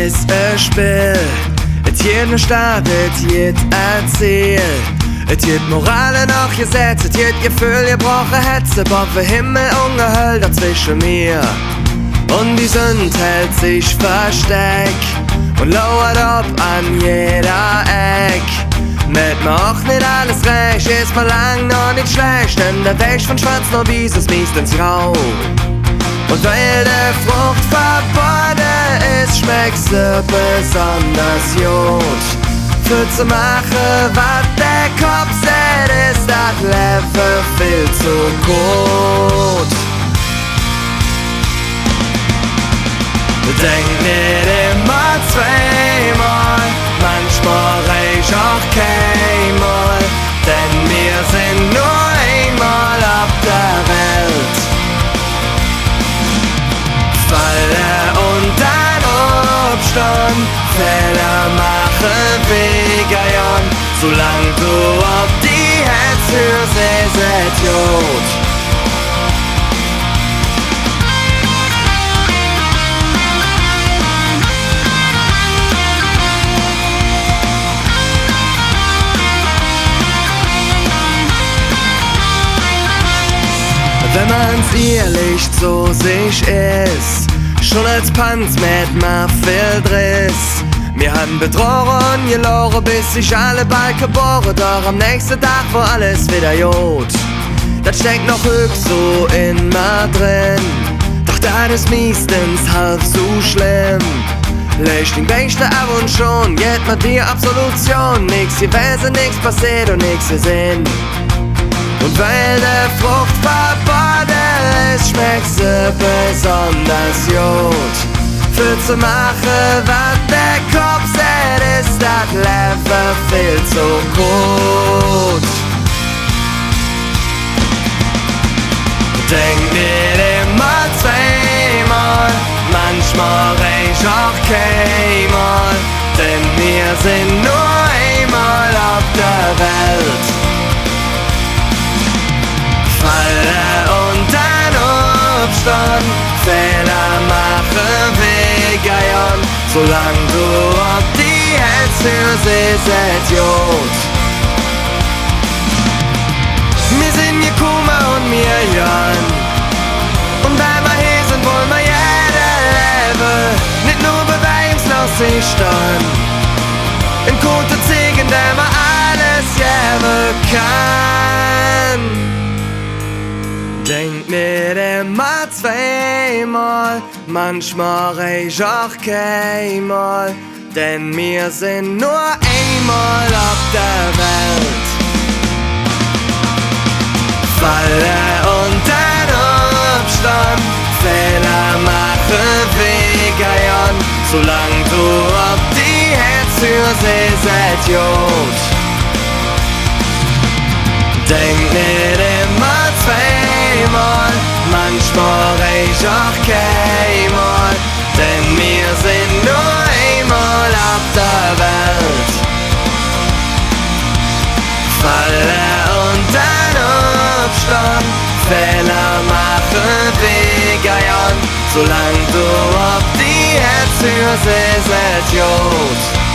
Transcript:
ist ein Spiel. Et jed ne Staat, et jed erzählt. Et jed Morale noch gesetzt, et jed Gefühl gebrochen Hetze, Bob für Himmel ungehüllt dazwischen mir. Und die Sünd hält sich versteckt und lauert ab an jeder Eck. Mit mir auch nicht alles recht, ist mal lang noch nicht schlecht, denn der Weg von Schwarz noch bis es mies ins Grau. Und weil der Frucht verboten ist, schmeckt sie besonders gut. Für zu machen, was der Kopf sieht, ist das Leben viel zu gut. Denk nicht immer zweimal, manchmal reicht auch keinmal, denn wir sind nur einmal auf der Welt. Falle und dann Obstand, Fehler machen Wege, solang du auf die Herz hörst, ist es gut. Wenn man's ehrlich zu sich ist, schon als Panz mit ma viel Driss. Wir haben betrogen, geloren, bis sich alle bald geboren, doch am nächsten Tag war alles wieder gut. Das steckt noch höchst so in ma drin, doch das ist meistens halb so schlimm. Leicht den Beste ab und schon, geht mit dir Absolution, nix gewesen, nix passiert und nix gesehen. Und weil der Frucht verboten ist, schmeckt sie besonders gut. Für zu machen, was der Kopf sieht, ist das Leben viel zu gut. Denk nicht immer zweimal, manchmal reicht auch keinmal, denn wir sind nur einmal auf der Welt. Falle und dann Obstand, Fehler machen Wege, solang du auf die Herz hörst, ist es gut. Wir sind gekommen und wir jan, und weil wir hier sind, wollen wir jeder leben, nicht nur beweislos sich stehen, in guten Zegen, der wir alles geben kann. Denk nicht immer zweimal, manchmal reicht auch keinmal, denn wir sind nur einmal auf der Welt. Falle und dann Obstand, Fehler machen Wege, solang du auf die Herz hörst, ist es gut. Denk nicht immer zweimal, manchmal reicht auch keinmal, denn wir sind nur einmal auf der Welt. Falle und dann Obstand, Fehler machen Wege, solang du auf die Herz hörst, ist es gut.